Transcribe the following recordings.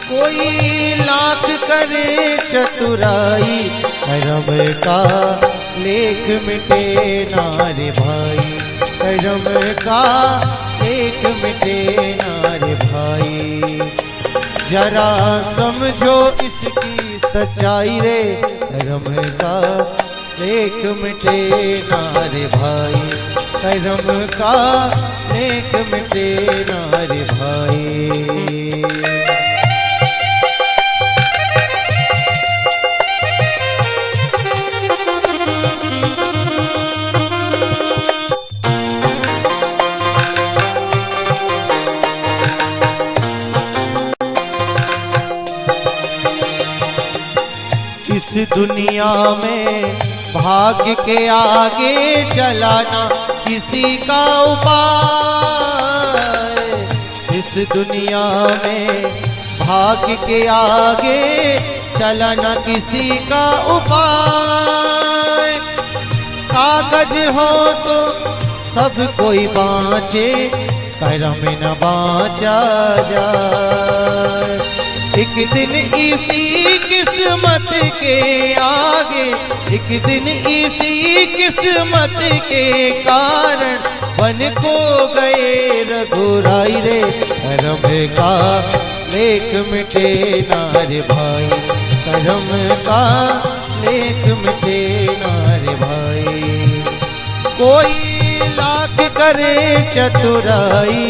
कोई लाख करे चतुराई, करम का लेख मिटे नारे भाई, करम का लेख मिटे नारे भाई। जरा समझो इसकी सच्चाई रे, करम का लेख मिटे नारे भाई, करम का लेख मिटे नारे भाई। इस दुनिया में भाग्य के आगे चलाना किसी का उपाय, इस दुनिया में भाग्य के आगे चलाना किसी का उपाय। कागज हो तो सब कोई बाँचे, कर्म न बाँचा जाए। एक दिन इसी किस्मत के आगे, एक दिन इसी किस्मत के कारण बन को गए रघुराई रे, करम का लेख मिटे नारे भाई, करम का लेख मिटे नारे भाई। कोई लाख करे चतुराई,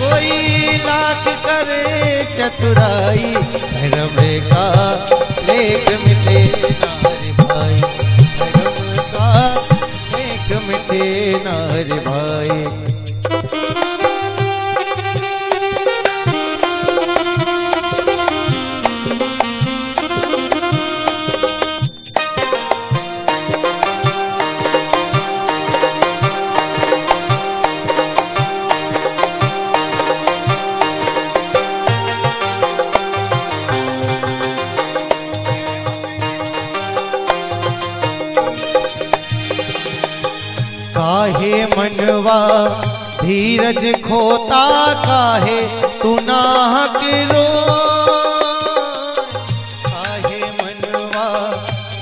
कोई लाख करे चतुराई, करम का लेख मिटे नारे भाई, करम का लेख मिटे नारे भाई। काहे मनवा धीरज खोता, काहे तू नाहक रो, काहे मनवा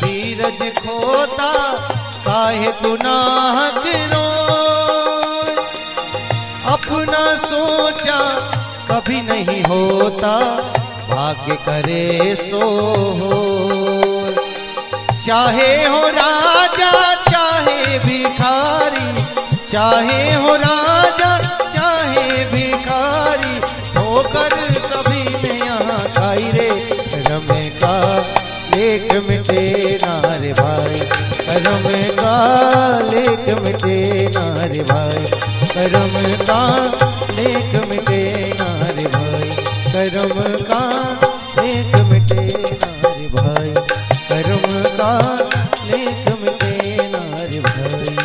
धीरज खोता, काहे तू नाहक रो। अपना सोचा कभी नहीं होता, भाग्य करे सो हो। चाहे हो राजा चाहे भिखारी, चाहे हो राजा चाहे भिखारी, ठोकर सभी ने यहाँ खाई रे, करम का लेख मिटे नारे भाई, करम का लेख मिटे नारे भाई, करम का लेख मिटे नारे भाई, करम का लेख मिटे नारे भाई, करम का लेख मिटे नारे भाई।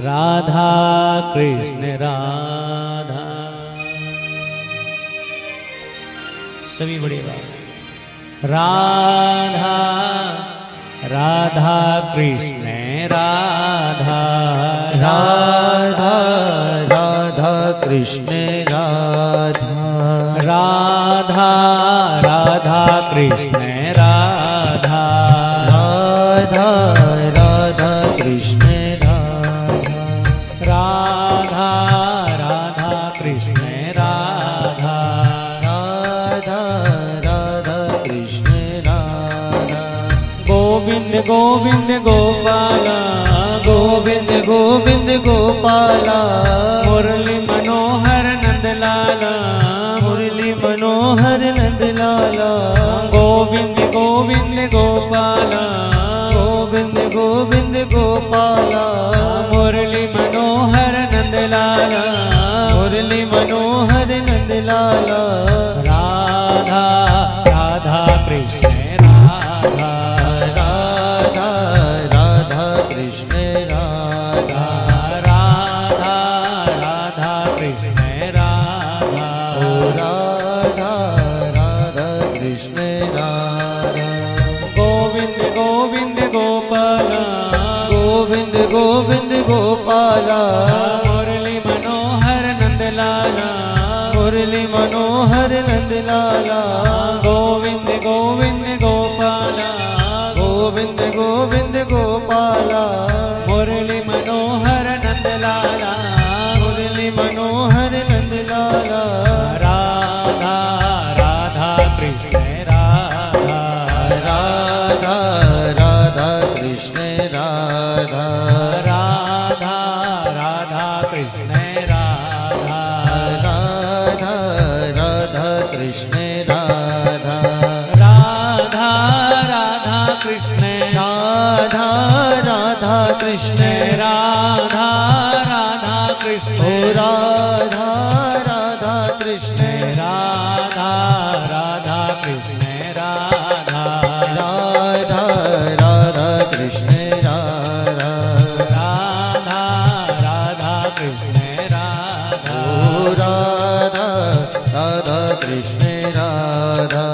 राधा कृष्ण राधा, सभी बड़ी बात। राधा राधा कृष्ण राधा, राधा राधा कृष्ण राधा, राधा राधा कृष्ण राधा, राधा राधा कृष्ण राधा, राधा राधा कृष्ण राधा, राधा राधा कृष्ण राधा। गोविंद गोविंद गोपाला, गोविंद गोविंद गोपाला, मुरली मनोहर नंदलाला, मुरली मनोहर नंदलाला। गोविंद गोविंद गोपाला, गोविंद गोविंद गोपाला, मुरली मनोहर नंदलाला, मुरली मनोहर नंदलाला। राधा राधा कृष्ण राधा, राधा राधा कृष्ण राधा, राधा राधा कृष्ण राधा, ओ राधा राधा कृष्ण राधा। गोविंद गोविंद गोपाला, गोविंद गोविंद मुरली मनोहर नंद लाला, मुरली मनोहर नंद लाला, गोविंद गोविंद गोपाला, गोविंद गोविंद गोपाला, मुरली मनोहर नंद लाला, मुरली मनोहर नंद लाला, राधा राधा कृष्ण राधा, राधा राधा कृष्ण राधा, राधा राधा कृष्ण राधा, राधा राधा कृष्ण राधा, राधा राधा कृष्ण राधा राधा कृष्ण राधा राधा कृष्ण ओ राधा राधा कृष्ण राधा राधा कृष्ण राधा, राधा राधा कृष्ण राधा, राधा राधा कृष्ण राधा, ओ राधा राधा कृष्ण राधा।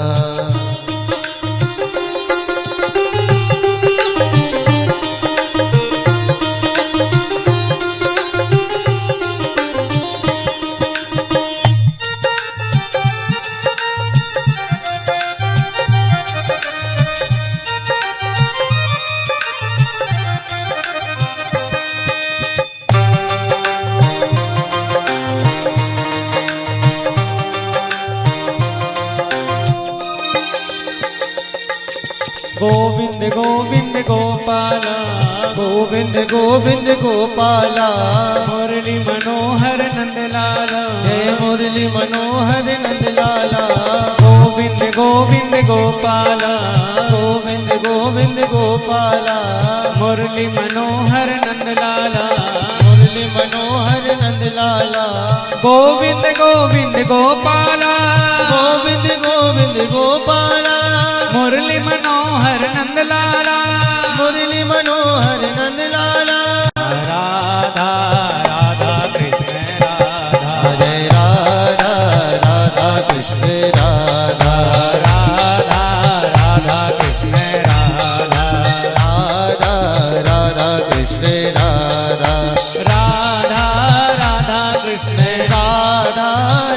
गोविंद गोविंद गोपाला, गोविंद गोविंद गोपाला, मुरली मनोहर नंद लाला, जय मुरली मनोहर नंद लाला, गोविंद गोविंद गोपाला, गोविंद गोविंद गोपाला, मुरली मनोहर नंद लाला, मुरली मनोहर नंद लाला, गोविंद गोविंद गोपाला, गोविंद गोविंद गोपाला, मुरली मनोहर नंद लाला, मुरली मनोहर नंद लाला, राधा राधा कृष्ण राधा, जय राधा राधा कृष्ण राधा, राधा राधा कृष्ण राधा, राधा राधा कृष्ण राधा, राधा राधा कृष्ण राधा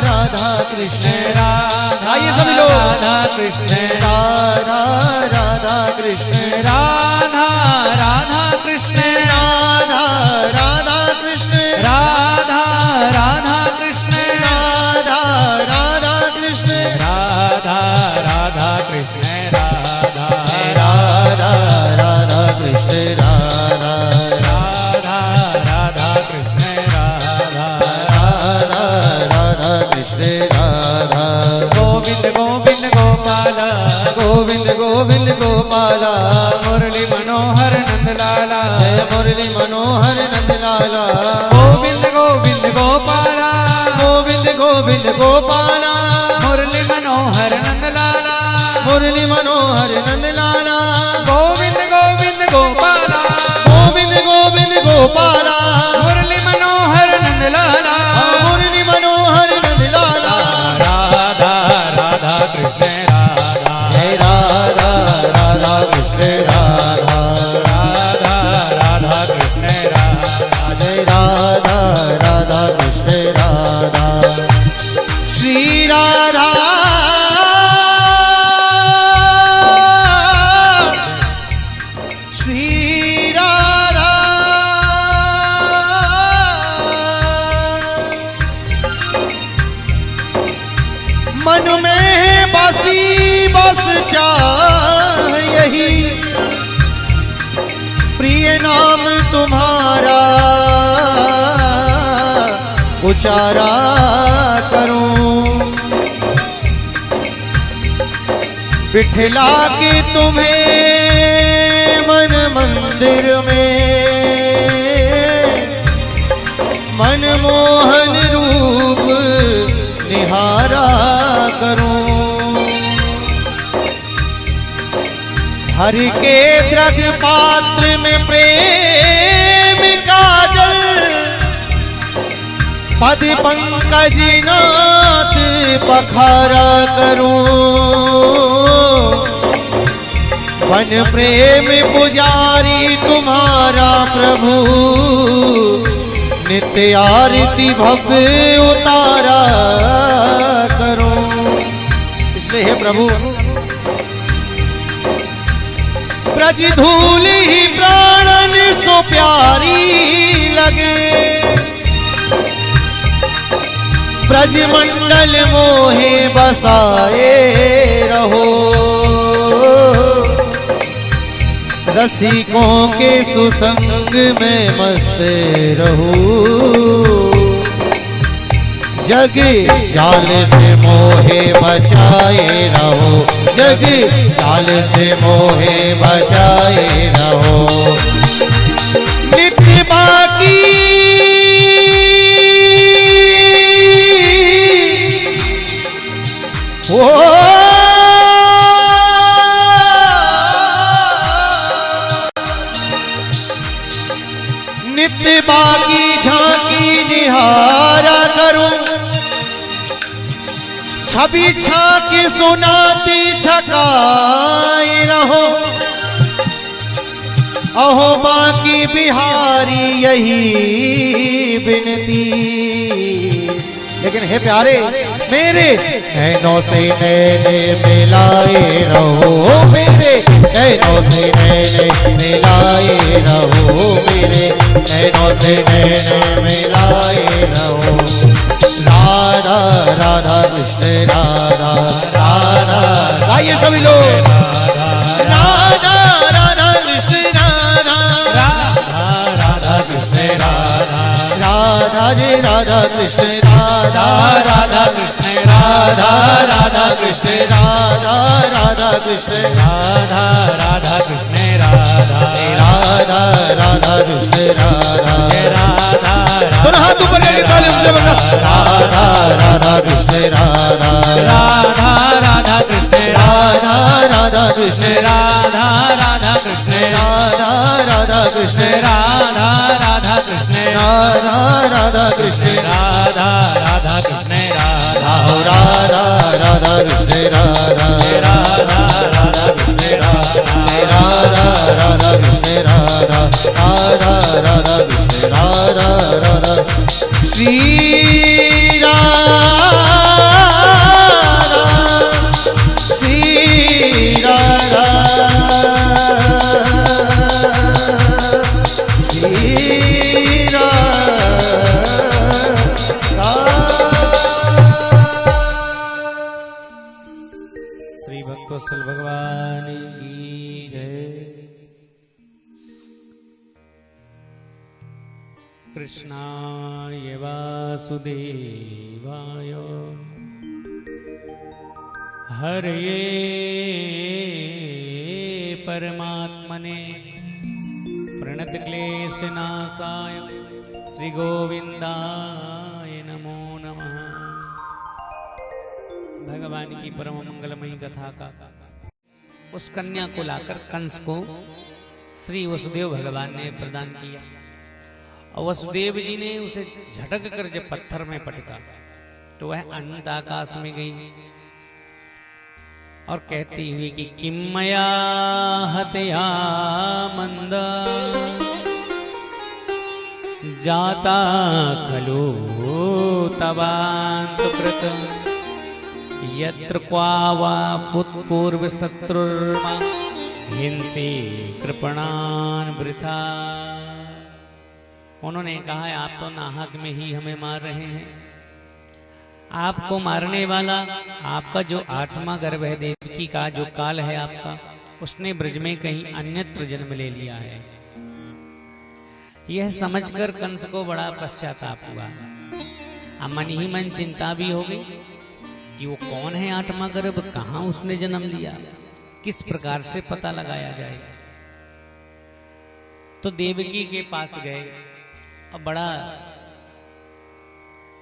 राधा कृष्ण राधा, आइए सभी लोग। राधा कृष्ण राधा राधा कृष्ण राधा राधा कृष्ण राधा राधा कृष्ण राधा राधा कृष्ण राधा राधा कृष्ण राधा राधा कृष्ण राधा, राधा राधा कृष्ण राधा, राधा राधा कृष्ण राधा, राधा राधा कृष्ण राधा, गोविंद गोविंद गोपाला, गोविंद गोविंद गोपाला, मुरली मनोहर नंद लाला, जय मुरली मनोहर नंद लाला, गोविंद गोविंद गोपाला, गोविंद गोविंद गोपाला, मुरली मनोहर नंद लाला, मुरली मनोहर नंद लाला, गोविंद गोविंद गोपाला, गोविंद गोविंद गोपाला, मुरली मनोहर नंद लाला, मुरली मनोहर नंद लाला, राधा राधा कृष्ण राधा, जय राधा राधा कृष्ण राधा, राधा राधा कृष्ण राधा, जय राधा राधा कृष्ण राधा, श्री राधा श्री राधा मन में बसी बस चाह यही प्रिय नाम तुम्हारा उचारा करूं, बिठला के तुम्हें मन मंदिर में मनमोहन रूप निहारा करूं, भर के द्रग पात्र में प्रेम का जल पद पंकज नाथ पखारा करूं, वन प्रेम पुजारी तुम्हारा प्रभु नित्य आरती भव्य उतारा करूं। इसलिए हे प्रभु ब्रज धूल ही प्राणन सो प्यारी लगे, ब्रज मंडल मोहे बसाए रहो, रसिकों के सुसंग में मस्त रहूं। जग जाल से मोहे बचाए रहो, जग जाल से मोहे बचाए रहो। नित्य बाकी ओ नित्य बाकी झांकी निहारा करूं, छवि छाके सुनाती छकाए रहो। अहो बाकी बिहारी यही विनती, लेकिन हे प्यारे मेरे नैनों से नैने मिलाए रहो, मेरे नैनों से नैने मिलाए रहो, मेरे नैनों से नैने मिलाए रहो। राधा राधा कृष्ण राधा राधा, आइए सभी लोग। राधा राधा कृष्ण राधा राधा कृष्ण राधा, राधा जी राधा कृष्ण राधा राधा कृष्ण राधा राधा कृष्ण राधा राधा कृष्ण राधा राधा कृष्ण राधा राधा राधा कृष्ण राधा राधा। दोनों हाथ ऊपर करके ताली से बजा। राधा राधा कृष्ण राधा राधा राधा कृष्ण राधा राधा कृष्ण राधा राधा कृष्ण राधा राधा कृष्ण राधा राधा कृष्ण राधा राधा कृष्ण राधा राधा कृष्ण राधा राधा राधा कृष्ण राधा राधा राधा कृष्ण राधा राधा राधा कृष्ण राधा राधा राधा कृष्ण राधा राधा। श्री राधा श्री राधा श्री राधा। श्री भक्तवत्सल भगवान की जय। कृष्णाय वासुदेवाय हरये परमात्मने प्रणतक्लेशनाशाय श्री गोविंदाय नमो नमः। भगवान की परम मंगलमयी कथा का उस कन्या को लाकर कंस को श्री वसुदेव भगवान ने प्रदान किया और वसुदेव जी ने उसे झटक कर जब पत्थर में पटका तो वह अनंत आकाश में गई और कहती हुई कि किमया हतया मंद जाता खलु तवांत कृत यत्र क्वावा पुत्पूर्व शत्रुर्मा हिंसी कृपणान वृथा। उन्होंने कहा आप तो नाहक में ही हमें मार रहे हैं, आपको मारने वाला आपका जो आत्मा गर्भ है, देवकी का जो काल है आपका, उसने ब्रज में कहीं अन्यत्र जन्म ले लिया है। यह समझकर कंस को बड़ा पश्चाताप हुआ। अब मन ही मन चिंता भी हो गई कि वो कौन है आत्मा गर्भ, कहां उसने जन्म लिया, किस प्रकार से पता लगाया जाए। तो देवकी के पास गए और बड़ा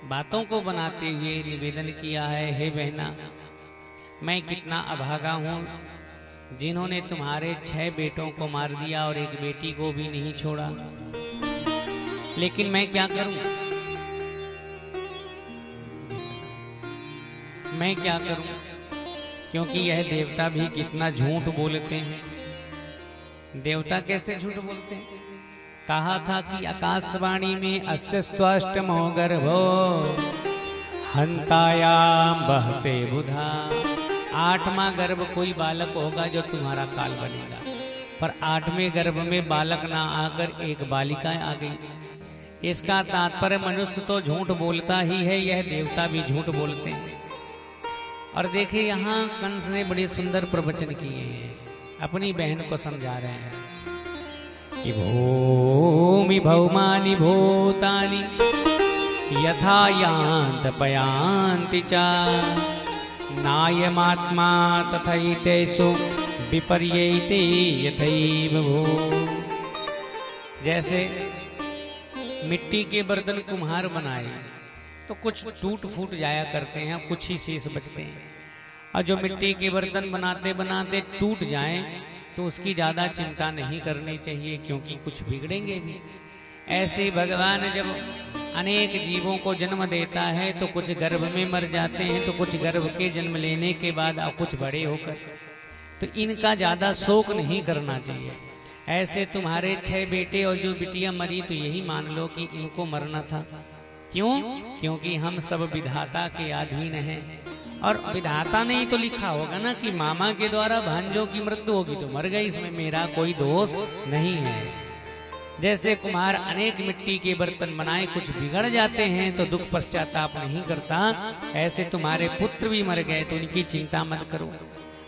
बातों को बनाते हुए निवेदन किया है, हे बहना, मैं कितना अभागा हूं जिन्होंने तुम्हारे 6 बेटों को मार दिया और एक बेटी को भी नहीं छोड़ा। लेकिन मैं क्या करूं, मैं क्या करूं, क्योंकि यह देवता भी कितना झूठ बोलते हैं। देवता कैसे झूठ बोलते हैं? कहा था कि आकाशवाणी में अस्य स्वाष्टमो गर्भो हंतायाम बहसे बुधा। 8वां गर्भ कोई बालक होगा जो तुम्हारा काल बनेगा, पर 8वें गर्भ में बालक ना आकर एक बालिका आ गई। इसका तात्पर्य मनुष्य तो झूठ बोलता ही है, यह देवता भी झूठ बोलते हैं। और देखिए यहाँ कंस ने बड़े सुंदर प्रवचन किए हैं, अपनी बहन को समझा रहे हैं कि भूमि भौमानि भूतानि यथा यान्त पयान्ति च नायमात्मा तथैतेषु विपर्येते यथैव भू। जैसे मिट्टी के बर्तन कुम्हार बनाए तो कुछ टूट फूट जाया करते हैं, कुछ ही शेष बचते हैं। और जो मिट्टी के बर्तन बनाते बनाते टूट जाएं तो उसकी ज्यादा चिंता नहीं करनी चाहिए, क्योंकि कुछ बिगड़ेंगे भी। ऐसे भगवान जब अनेक जीवों को जन्म देता है तो कुछ गर्भ में मर जाते हैं, तो कुछ गर्भ के जन्म लेने के बाद और कुछ बड़े होकर, तो इनका ज्यादा शोक नहीं करना चाहिए। ऐसे तुम्हारे 6 बेटे और जो बिटिया मरी तो यही मान लो कि इनको मरना था। क्यों? क्योंकि हम सब विधाता के अधीन हैं, और विधाता ने ही तो लिखा होगा ना कि मामा के द्वारा भांजों की मृत्यु होगी तो मर गई, इसमें मेरा कोई दोष नहीं है। जैसे कुम्हार अनेक मिट्टी के बर्तन बनाए, कुछ बिगड़ जाते हैं तो दुख पश्चाताप नहीं करता, ऐसे तुम्हारे पुत्र भी मर गए तो उनकी चिंता मत करो।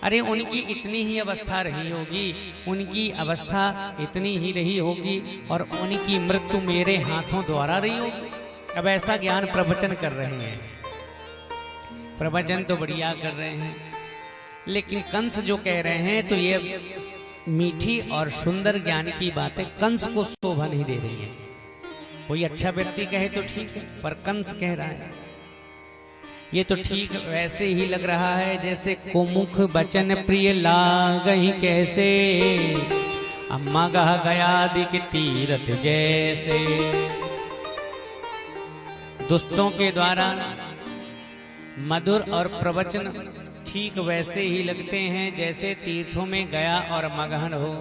अरे उनकी इतनी ही अवस्था रही होगी, उनकी अवस्था इतनी ही रही होगी, और उनकी मृत्यु मेरे हाथों द्वारा रही होगी। अब ऐसा ज्ञान प्रवचन कर रहे हैं, प्रवचन तो बढ़िया कर रहे हैं, लेकिन कंस जो कह रहे हैं तो ये मीठी और सुंदर ज्ञान की बातें कंस को शोभा नहीं दे रही है। कोई अच्छा व्यक्ति कहे तो ठीक है, पर कंस कह रहा है ये तो ठीक वैसे ही लग रहा है जैसे कुमुख बचन प्रिय लागहि कैसे, अम्मा गह गया दिख तीरथ जैसे। दुष्टों के द्वारा मधुर और प्रवचन ठीक वैसे ही लगते हैं जैसे तीर्थों में गया और मगहन हो।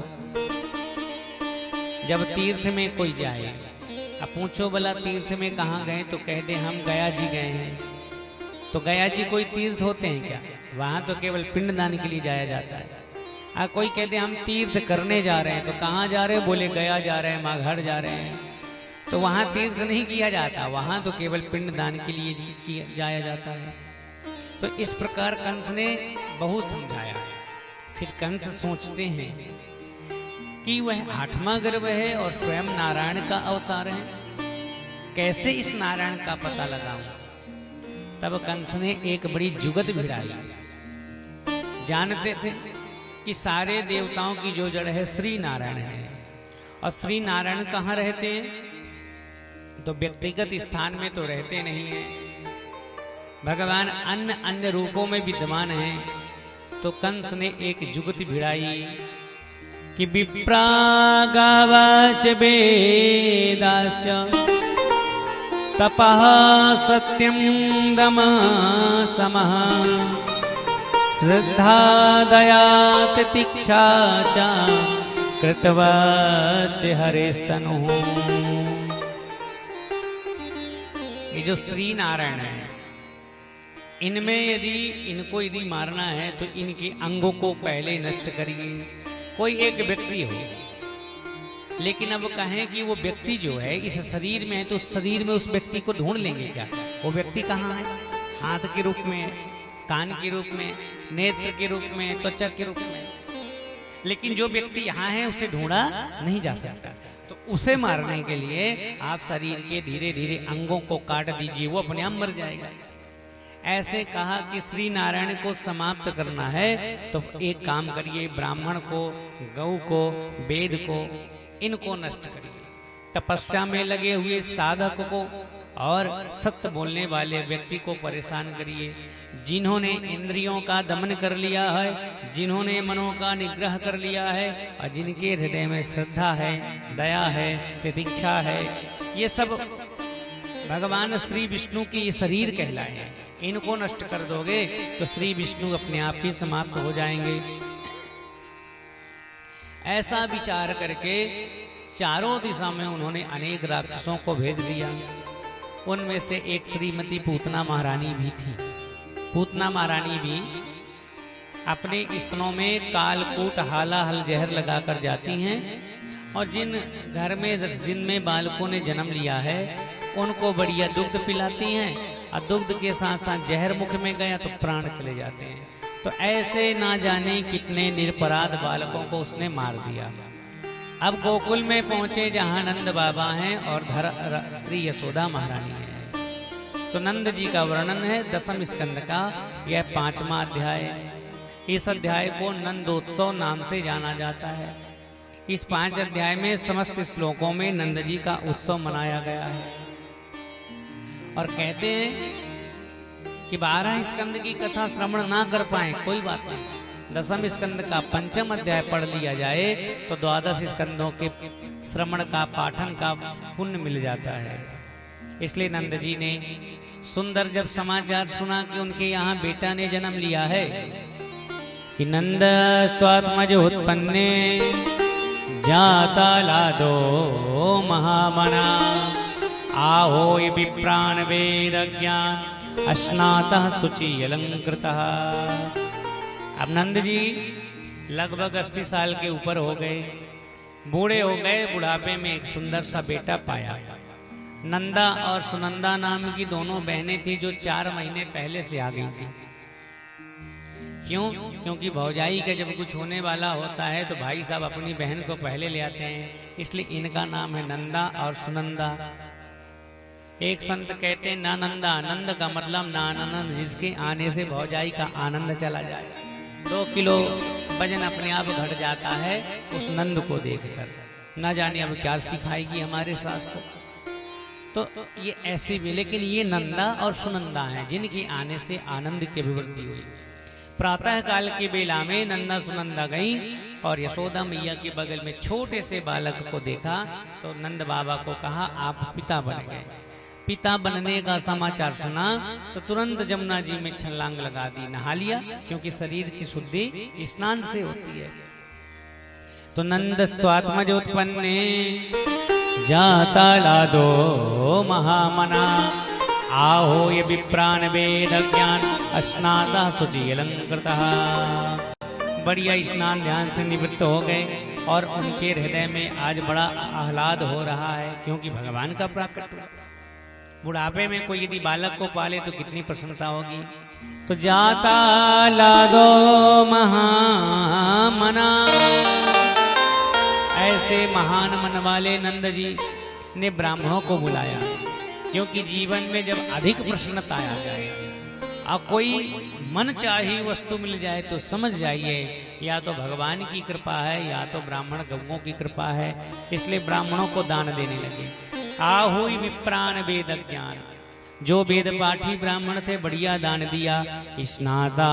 जब तीर्थ में कोई जाए, अब पूछो भला तीर्थ में कहाँ गए, तो कह दे हम गया जी गए हैं। तो गया जी कोई तीर्थ होते हैं क्या? वहां तो केवल पिंडदान के लिए जाया जाता है। कोई कहते हम तीर्थ करने जा रहे हैं, तो कहाँ जा रहे हैं? बोले गया जा रहे हैं, माघड़ जा रहे हैं। तो वहां तीर्थ नहीं किया जाता, वहां तो केवल पिंडदान के लिए जाया जाता है। तो इस प्रकार कंस ने बहुत समझाया। फिर कंस सोचते हैं कि वह 8वां गर्भ है और स्वयं नारायण का अवतार है, कैसे इस नारायण का पता लगाऊं? तब कंस ने एक बड़ी जुगत भिड़ाई। जानते थे कि सारे देवताओं की जो जड़ है श्री नारायण है, और श्री नारायण कहाँ रहते हैं? तो व्यक्तिगत स्थान में तो रहते नहीं है, भगवान अन्य अन्य रूपों में विद्यमान है। तो कंस ने एक जुगति भिड़ाई कि विप्रागावाच वेदाश्च तपः सत्यं दमः समः श्रद्धा दया तितिक्षा च कृतवस्य हरेस्तनुः। ये जो श्री नारायण है, इनमें इनको यदि मारना है तो इनके अंगों को पहले नष्ट करिए। कोई एक व्यक्ति हो, लेकिन अब कहें कि वो व्यक्ति जो है इस शरीर में है, तो उस शरीर में उस व्यक्ति को ढूंढ लेंगे क्या? वो व्यक्ति कहाँ है? हाथ के रूप में, कान के रूप में, नेत्र के रूप में, त्वचा के रूप में। लेकिन जो व्यक्ति यहाँ है उसे ढूंढा नहीं जा सकता। तो उसे मारने के लिए आप शरीर के धीरे धीरे अंगों को काट दीजिए, वो अपने आप मर जाएगा। ऐसे कहा कि श्री नारायण को समाप्त करना है तो एक काम करिए, ब्राह्मण को, गौ को, वेद को, इनको नष्ट करिए। तपस्या में लगे हुए साधक को और सत्य बोलने वाले व्यक्ति को परेशान करिए। जिन्होंने इंद्रियों का दमन कर लिया है, जिन्होंने मनों का निग्रह कर लिया है, और जिनके हृदय में श्रद्धा है, दया है, तितिक्षा है, ये सब भगवान श्री विष्णु के ये शरीर कहलाए हैं। इनको नष्ट कर दोगे तो श्री विष्णु अपने आप ही समाप्त हो जाएंगे। ऐसा विचार करके चारों दिशा में उन्होंने अनेक राक्षसों को भेज दिया। उनमें से एक श्रीमती पूतना महारानी भी थी। पूतना महारानी भी अपने स्तनों में कालकूट हाला हल जहर लगाकर जाती हैं और जिन घर में 10 दिन में बालकों ने जन्म लिया है उनको बढ़िया दुग्ध पिलाती हैं और दुग्ध के साथ साथ जहर मुख में गया तो प्राण चले जाते हैं। तो ऐसे ना जाने कितने निरपराध बालकों को उसने मार दिया। अब गोकुल में पहुंचे जहां नंद बाबा हैं और श्री यशोदा महारानी है। तो नंद जी का वर्णन है 10वें स्कंद का यह 5वां अध्याय। इस अध्याय को नंदोत्सव नाम से जाना जाता है। इस 5 अध्याय में समस्त श्लोकों में नंद जी का उत्सव मनाया गया है। और कहते हैं कि 12 स्कंद की कथा श्रवण ना कर पाए कोई बात नहीं, 10वें स्कंद का 5वां अध्याय पढ़ लिया जाए तो 12 स्कंदों के श्रवण का पाठन का पुण्य मिल जाता है। इसलिए नंद जी ने सुंदर जब समाचार सुना कि उनके यहाँ बेटा ने जन्म लिया है कि नंद स्वात्मज उत्पन्ने जाता लादो महामना आहो विप्राण वेद ज्ञान अश्नातः शुचि अलंकृतः। अब नंद जी लगभग 80 साल के ऊपर हो गए, बूढ़े हो गए। बुढ़ापे में एक सुंदर सा बेटा पाया। नंदा और सुनंदा नाम की दोनों बहनें थी जो 4 महीने पहले से आ गई थी। क्यों? क्योंकि भौजाई का जब कुछ होने वाला होता है तो भाई साहब अपनी बहन को पहले ले आते हैं, इसलिए इनका नाम है नंदा और सुनंदा। एक संत कहते हैं नानंदा, नंद का मतलब नानंद, जिसके आने से भौजाई का आनंद चला जाए। 2 किलो वजन अपने आप घट जाता है उस नंद को देखकर। ना जाने अब क्या सिखाएगी हमारे सास को। तो ये ऐसे भी, लेकिन ये नंदा और सुनंदा हैं जिनके आने से आनंद की अभिवृद्धि हुई। प्रातः काल की बेला में नंदा सुनंदा गई और यशोदा मैया के बगल में छोटे से बालक को देखा तो नंद बाबा को कहा आप पिता बन गए। पिता बनने का समाचार सुना तो तुरंत जमुना जी में छलांग लगा दी, नहा लिया, क्योंकि शरीर की शुद्धि स्नान से होती है। तो नंदस्त्वात्मज उत्पन्ने जाता लादो महामना आहो ये विप्राण वेद ज्ञान अस्नाता शुचि अलंकृतः। बढ़िया स्नान ध्यान से निवृत्त हो गए और उनके हृदय में आज बड़ा आह्लाद हो रहा है, क्योंकि भगवान का प्राकट हुआ। बुढ़ापे में कोई यदि बालक को पाले तो कितनी प्रसन्नता होगी। तो जाता लादो महामना, ऐसे महान मन वाले नंद जी ने ब्राह्मणों को बुलाया, क्योंकि जीवन में जब अधिक प्रसन्नता आ जाए और कोई मन चाही वस्तु मिल जाए तो समझ जाइए या तो भगवान की कृपा है या तो ब्राह्मण गौओं की कृपा है। इसलिए ब्राह्मणों को दान देने लगे। आहुई विप्राण वेद ज्ञान, जो वेद पाठी ब्राह्मण थे बढ़िया दान दिया। स्नाता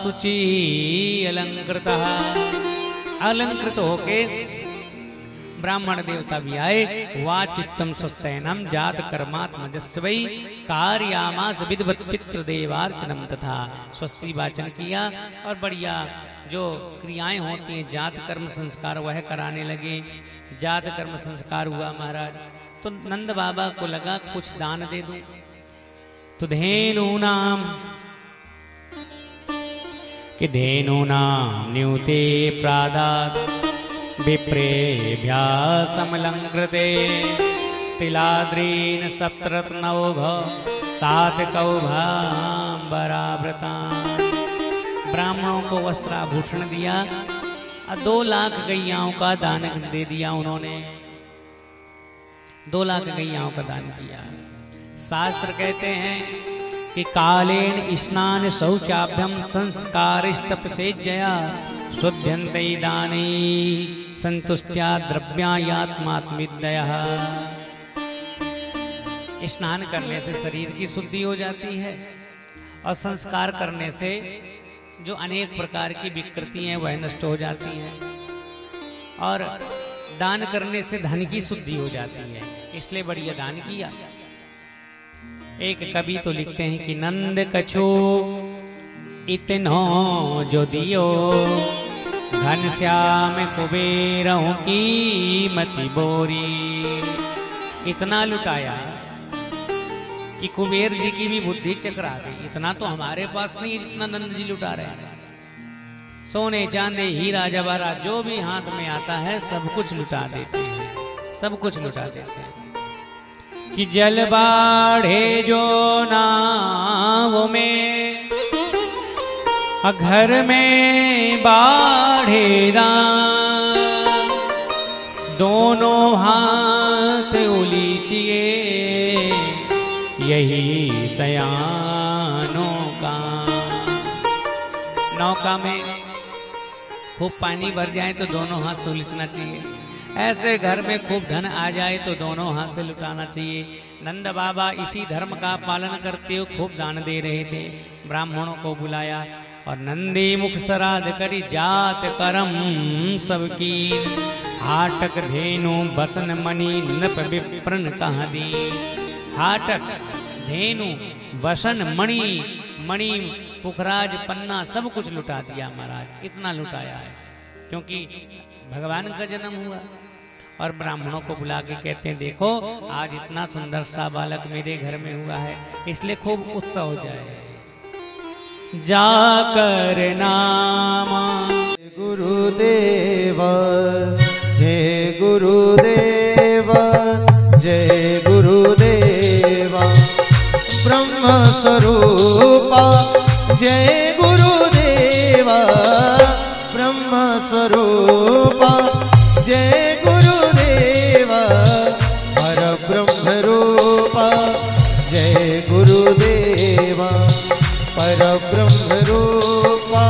शुचि अलंकृतः, अलंकृत होके ब्राह्मण देवता भी आए। वा चित्तम स्वस्तैनम जात कर्मात्मजस्वै कार्यामास विद्वत पितृ देवार्चनम तथा, स्वस्ति वाचन किया और बढ़िया जो क्रियाएं होती हैं जात कर्म संस्कार वह कराने लगे। जात कर्म संस्कार हुआ महाराज। तो नंद बाबा को लगा कुछ दान दे दूं। तो धेनूनाम कि धेनूनाम न्यूते प्रादात् विप्रेभ्यः समलंकृते तिलाद्रीन सप्तरत्नौघ सातकौभाम्बरावृताम्। ब्राह्मणों को वस्त्राभूषण दिया और 2 लाख गैयाओं का दान दे दिया उन्होंने। 2 लाख गैयाओं का दान किया। शास्त्र कहते हैं कि कालेन स्नान शौचाभ्यम संस्कारस्तपसेज्जया शुद्ध्यन्ते दाने संतुष्ट्या द्रव्यात्मात्मिदयः। स्नान करने से शरीर की शुद्धि हो जाती है और संस्कार करने से जो अनेक प्रकार की विकृति हैं वह नष्ट हो जाती हैं और दान करने से धन की शुद्धि हो जाती है। इसलिए बढ़िया दान किया। एक कवि तो लिखते हैं कि नंद कछु इतनो जो दियो घनश्याम कुबेरों की मति बोरी। इतना लुटाया कि कुबेर जी की भी बुद्धि चकरा गई। इतना तो हमारे पास नहीं है जितना नंद जी लुटा रहे हैं। सोने चांदी हीरा जवाहरात जो भी हाथ में आता है सब कुछ लुटा देते हैं, सब कुछ लुटा देते हैं। कि जल बाढ़े जो नाव में, घर में बाढ़े दान, दोनों हाथ उलीचिए यही सयानों का। नौका में खूब पानी भर जाए तो दोनों हाथ से उलीचना चाहिए। ऐसे घर में खूब धन आ जाए तो दोनों हाथ से लुटाना चाहिए। नंद बाबा इसी धर्म का पालन करते हुए खूब दान दे रहे थे। ब्राह्मणों को बुलाया और नंदी मुख श्राद्ध करी जात करम सबकी। हाटक धेनु बसन मणि नृप विप्रन कहाँ दी। हाटक धेनु वसन मणि, मणि पुखराज पन्ना सब कुछ लुटा दिया महाराज। इतना लुटाया है क्योंकि भगवान का जन्म हुआ। और ब्राह्मणों को बुला के कहते हैं देखो आज इतना सुंदर सा बालक मेरे घर में हुआ है, इसलिए खूब उत्सव हो जाए। जाकर नामा गुरुदेव जय गुरुदेव जय गुरुदेव। ब्रह्म स्वरूपा जय गुरुदेवा। ब्रह्म स्वरूपा जय गुरुदेवा। हर ब्रह्म रूपा जय गुरुदेवा। पर ब्रह्म रूपा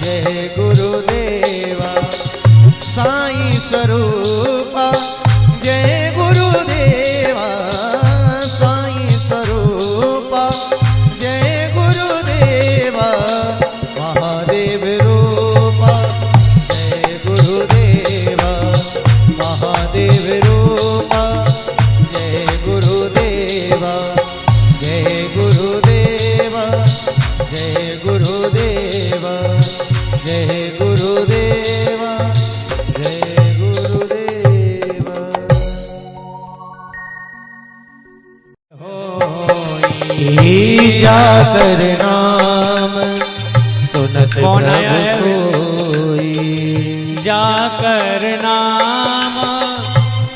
जय गुरुदेवा। साई स्वरूपा जय गुरुदेवा। साई स्वरूपा जय गुरुदेवा। महादेव रूपा जय गुरुदेवा। महादेव रूपा जय गुरुदेवा। जय गुरुदेवा जय गुरुदेवा। जय गुरुदेवा जय गुरुदेवा। जाकर नाम सुनत प्रभु सोई। जाकर नाम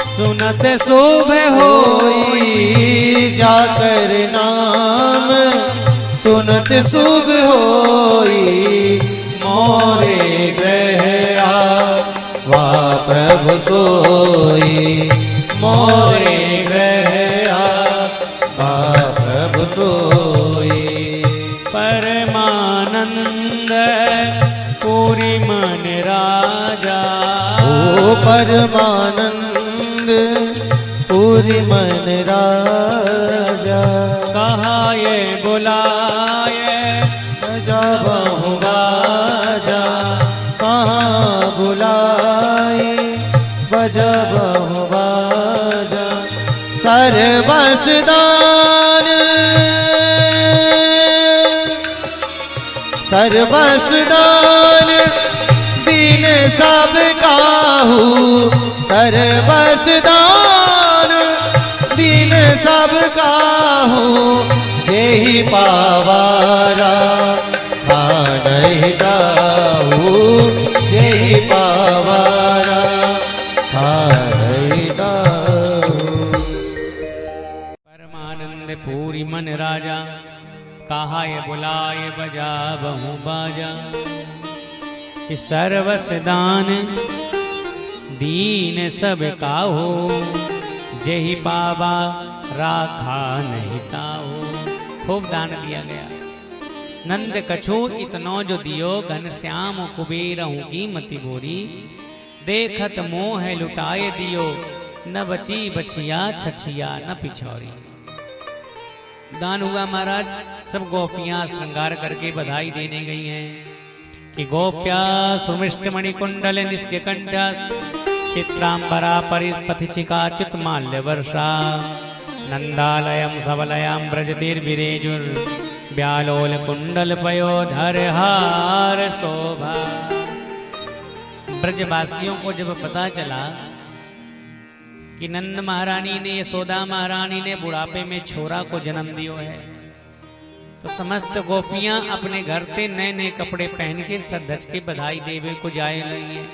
सुनत शुभ होई। जाकर नाम सुनत शुभ होई। मोरे ग्रह वा प्रभु सोई। मोरे ग्रह वा प्रभु सोई। परमानंद पूरी मन राजा। ओ परमानंद पूरी मन राजा। कहा ये बुलाए बजा बहु बाजा। कहाँ बुलाए बजा बहु बाजा। सर्वसदान सर्वसदान बिन सब काहू। सर्वसदान बिन सब काहू। जेहि पावारा नहीं दाऊ। जेहि पावारा नहीं दाऊ। परमानंद पूरी मन राजा। कहा ये बुलाए बजा बहु बाजा। कि सर्वसदान दीन सब काहो। जेहि पावा राखा नहीं ताओ। खूब दान दिया गया। नंद कछु इतनो जो दियो घनश्याम कुबेरहू की मति बोरी। देखत मोह लुटाए दियो न बची बछिया छछिया न पिछौरी। दान हुआ महाराज। सब गोपियां श्रृंगार करके बधाई देने गई हैं कि गोप्या सुमिष्ट मणिकुंडल निष्के कंठा चित्रांबरा परिपथिचिका चित माल्य वर्षा। नंदालयम सबलयाम ब्रजतिर्विरेजुर ब्यालोल कुंडल पयो धर हार शोभा। ब्रजवासियों को जब पता चला कि नंद महारानी ने, यशोदा महारानी ने बुढ़ापे में छोरा को जन्म दियो है, तो समस्त गोपियां अपने घर से नए नए कपड़े पहन के सधज के बधाई देवे को जाए रही है।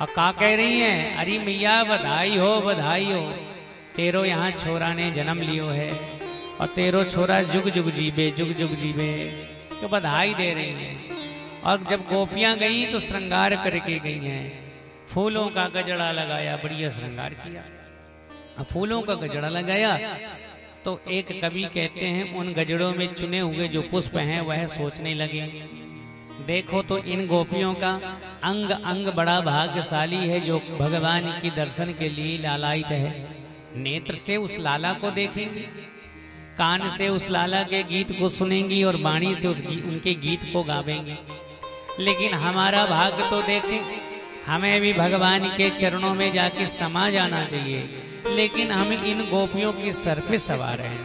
और का कह रही हैं, अरे मैया बधाई हो, बधाई हो, तेरो यहाँ छोरा ने जन्म लियो है और तेरो छोरा जुग जुग जीवे, जुग जुग जीवे, तो बधाई दे रही हैं। और जब गोपियां गई तो श्रृंगार करके गई हैं, फूलों का गजड़ा लगाया, बढ़िया श्रृंगार किया। अब फूलों का गजड़ा लगाया तो एक कवि कहते हैं उन गजड़ों में चुने हुए जो पुष्प हैं वह सोचने लगे, देखो तो इन गोपियों का अंग अंग बड़ा भाग्यशाली है जो भगवान की दर्शन के लिए लालायित है। नेत्र से उस लाला को देखेंगी, कान से उस लाला के गीत को सुनेंगी और वाणी से उनके गीत को गावेंगी। लेकिन हमारा भाग्य तो देखें, हमें भी भगवान के चरणों में जाके समा जाना चाहिए, लेकिन हम इन गोपियों के सर पे सवार हैं।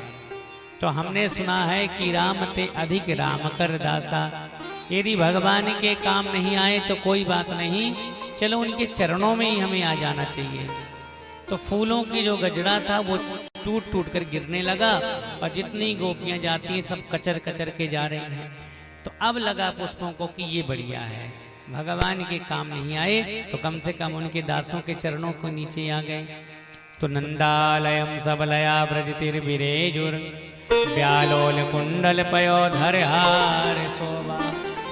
तो हमने सुना है कि राम ते अधिक राम कर दासा, यदि भगवान के काम नहीं आए तो कोई बात नहीं, चलो उनके चरणों में ही हमें आ जाना चाहिए। तो फूलों की जो गजड़ा था वो टूट टूट कर गिरने लगा और जितनी गोपियां जाती हैं सब कचर कचर के जा रही हैं। तो अब लगा पुष्पों को कि ये बढ़िया है, भगवान के काम नहीं आए तो कम से कम उनके दासों के चरणों को नीचे आ गए। तो नंदालयम सबलया ब्रजतिर्विरेजुर व्यालोल कुंडल पयोधर हार शोभा,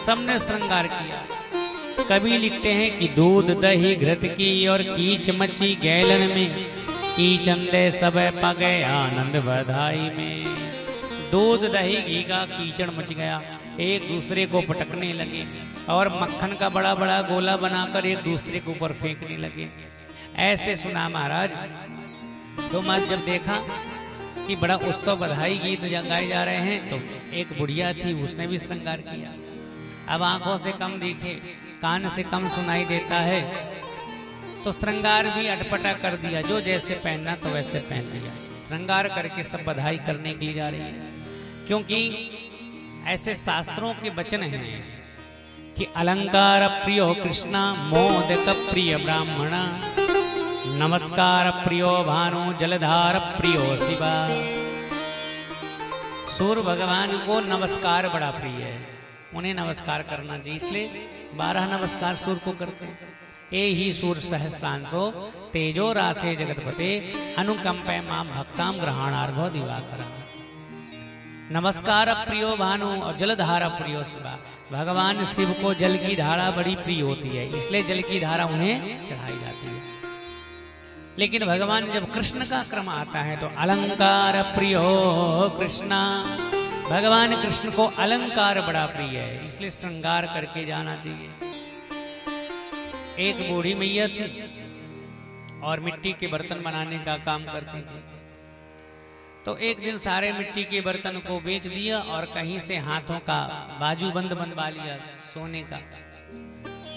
सबने श्रृंगार किया। कवि लिखते हैं कि दूध दही घृत की और कीच मची गैलन में, कीचंदे सब पगे आनंद बधाई में। दूध दही घी का कीचड़ मच गया, एक दूसरे को पटकने लगे और मक्खन का बड़ा बड़ा गोला बनाकर एक दूसरे के ऊपर फेंकने लगे। ऐसे सुना महाराज। तो मैं जब देखा कि बड़ा उत्सव बधाई गीत गाए जा रहे हैं तो एक बुढ़िया थी, उसने भी श्रृंगार किया। अब आंखों से कम दिखे, कान से कम सुनाई देता है, तो श्रृंगार भी अटपटा कर दिया, जो जैसे पहनना तो वैसे पहन लिया। श्रृंगार करके सब बधाई करने के लिए जा रही है, क्योंकि ऐसे शास्त्रों के वचन हैं कि अलंकार प्रियो कृष्णा मोदक प्रिय ब्राह्मणा, नमस्कार प्रियो भानु जलधार प्रियो शिवा। सूर्य भगवान को नमस्कार बड़ा प्रिय है, उन्हें नमस्कार करना चाहिए, इसलिए 12 नमस्कार सूर्य को करते हैं। ए ही सूर्य सहस्रांशो तेजो रासे जगतपते, अनुकंपे माम भक्ताम ग्रहणार्घो दिवाकर। नमस्कार प्रियो भानु और जलधारा प्रियो शिवा, भगवान शिव को जल की धारा बड़ी प्रिय होती है, इसलिए जल की धारा उन्हें चढ़ाई जाती है। लेकिन भगवान जब कृष्ण का क्रम आता है तो अलंकार प्रियो कृष्णा, भगवान कृष्ण को अलंकार बड़ा प्रिय है, इसलिए श्रृंगार करके जाना चाहिए। एक बूढ़ी मैया थी और मिट्टी के बर्तन बनाने का काम करती थी। तो एक दिन सारे मिट्टी के बर्तन को बेच दिया और कहीं से हाथों का बाजूबंद बनवा लिया सोने का।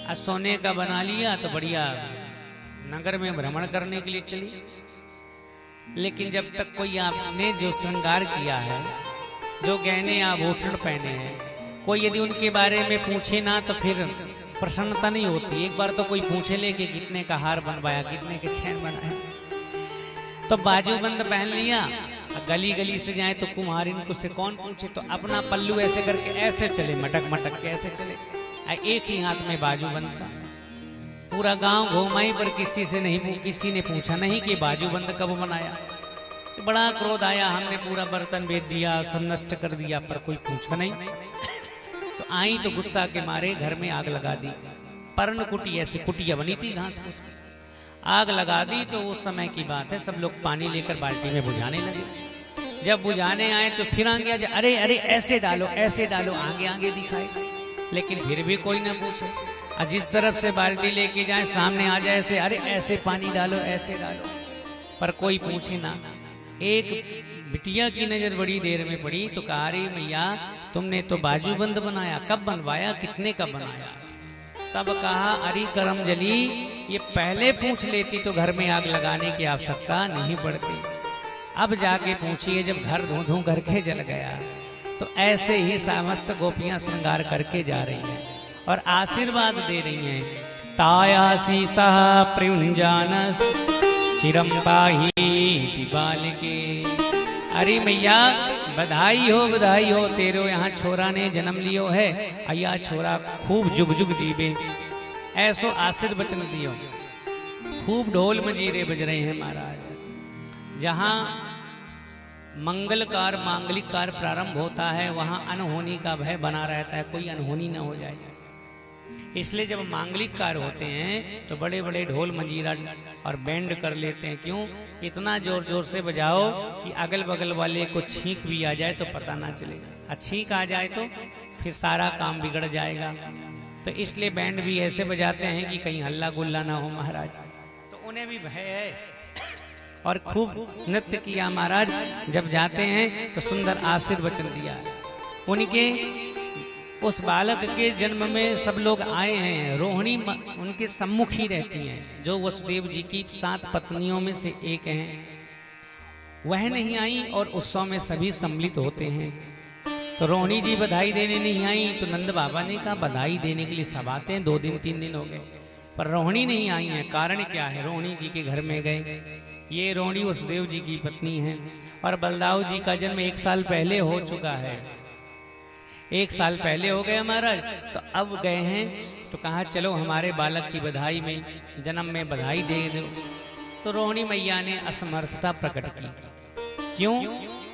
और सोने का बना लिया तो बढ़िया नगर में भ्रमण करने के लिए चली। लेकिन जब तक कोई आपने जो श्रृंगार किया है, जो गहने आभूषण पहने हैं, कोई यदि उनके बारे में पूछे ना तो फिर प्रसन्नता नहीं होती। एक बार तो कोई पूछे ले कि कितने का हार बनवाया, कितने के छेन बनाए। तो बाजूबंद पहन लिया, गली गली से जाए तो कुम्हारिन को से कौन पूछे, तो अपना पल्लू ऐसे करके ऐसे चले, मटक मटक के ऐसे चले। एक ही हाथ में बाजूबंद था। पूरा गांव घूमाई पर किसी ने पूछा नहीं कि बाजूबंद कब बनाया। तो बड़ा क्रोध आया, हमने पूरा बर्तन बेच दिया, सब नष्ट कर दिया, पर कोई पूछा नहीं। तो आई तो गुस्सा के मारे घर में आग लगा दी। पर्ण कुटी, ऐसी कुटिया बनी थी घास फूस की, आग लगा दी। तो उस समय की बात है, सब लोग पानी लेकर बाल्टी में बुझाने लगे। जब बुझाने आए तो फिर आगे अरे अरे ऐसे डालो ऐसे डालो, आगे आगे दिखाए, लेकिन फिर भी कोई ना पूछे। और जिस तरफ से बाल्टी लेके जाए सामने आ जाए ऐसे, अरे ऐसे पानी डालो ऐसे डालो, पर कोई पूछे ना। एक बिटिया की नजर बड़ी देर में पड़ी तो कहा, अरे मैया तुमने तो बाजूबंद बनाया, कब बनवाया, कितने का बनाया? तब कहा, अरे करम जली, ये पहले पूछ लेती तो घर में आग लगाने की आवश्यकता नहीं पड़ती। अब जाके पूछिए, जब घर धू धू करके जल गया। तो ऐसे ही समस्त गोपियां श्रृंगार करके जा रही हैं और आशीर्वाद दे रही हैं। तायासी सह प्रयुंजानस चिरम पाही बालिके। अरे मैया बधाई हो तेरो यहाँ छोरा ने जन्म लियो है। अया छोरा खूब जुग जुग जीवे, ऐसो आशीर्वचन दियो। खूब ढोल मजीरे बज रहे हैं महाराज। जहाँ मंगल कार्य मांगलिक कार्य प्रारंभ होता है वहां अनहोनी का भय बना रहता है, कोई अनहोनी न हो जाए। इसलिए जब मांगलिक कार्य होते हैं तो बड़े बड़े ढोल मंजीरा और बैंड कर लेते हैं। क्यों? इतना जोर जोर से बजाओ कि अगल बगल वाले को छींक भी आ जाए तो पता ना चले, और छींक आ जाए तो फिर सारा काम बिगड़ जाएगा। तो इसलिए बैंड भी ऐसे बजाते हैं कि कहीं हल्ला गुल्ला ना हो महाराज। तो उन्हें भी भय है और खूब नृत्य किया महाराज। जब जाते हैं तो सुंदर आशीर्वचन दिया। उनके उस बालक के जन्म में सब लोग आए हैं। रोहिणी उनके सम्मुख ही रहती हैं, जो वसुदेव जी की 7 पत्नियों में से एक हैं। वह नहीं आई और उत्सव में सभी सम्मिलित होते हैं। तो रोहिणी जी बधाई देने नहीं आई तो नंद बाबा ने कहा बधाई देने के लिए सब आते हैं, 2 दिन 3 दिन हो गए, पर रोहिणी नहीं आई है। कारण क्या है? रोहिणी जी के घर में गए। ये रोहिणी वसुदेव जी की पत्नी है और बलदाऊ जी का जन्म 1 साल पहले हो चुका है। 1 साल पहले हो गया महाराज। तो अब गए हैं तो कहा चलो हमारे बालक की बधाई में, जन्म में बधाई दे दो। तो रोहिणी मैया ने असमर्थता प्रकट की। क्यों?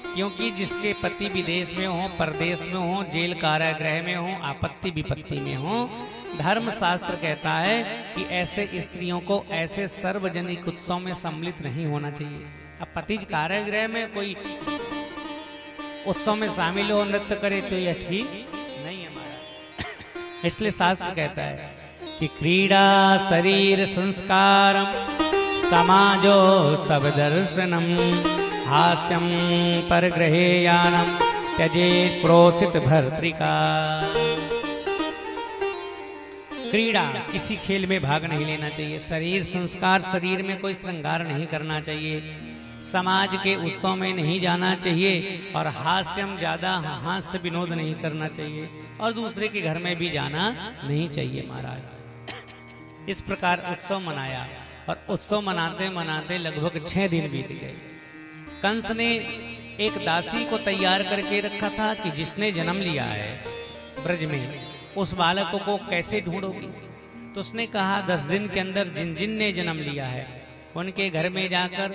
क्योंकि जिसके पति विदेश में हो, परदेश में हो, जेल कारागृह में हो, आपत्ति विपत्ति में हो, धर्म शास्त्र कहता है कि ऐसे स्त्रियों को ऐसे सार्वजनिक उत्सव में सम्मिलित नहीं होना चाहिए। अब पति कारागृह में कोई उत्सव में शामिल हो, नृत्य करे तो यह ठीक नहीं है हमारा। इसलिए शास्त्र कहता है कि क्रीड़ा शरीर संस्कारम समाजो सब दर्शनम हास्यम परग्रहेयानम त्यजेत प्रोसित भर्तृका। क्रीड़ा, किसी खेल में भाग नहीं लेना चाहिए। शरीर संस्कार, शरीर में कोई श्रृंगार नहीं करना चाहिए। समाज के उत्सव में नहीं जाना चाहिए और हास्यम, ज्यादा हास्य विनोद नहीं करना चाहिए और दूसरे के घर में भी जाना नहीं चाहिए महाराज। इस प्रकार उत्सव मनाया और उत्सव मनाते मनाते लगभग 6 दिन बीत गए। कंस ने एक दासी को तैयार करके रखा था कि जिसने जन्म लिया है ब्रज में, उस बालक को कैसे ढूंढोगी? तो उसने कहा 10 दिन के अंदर जिन जिन ने जन्म लिया है उनके घर में जाकर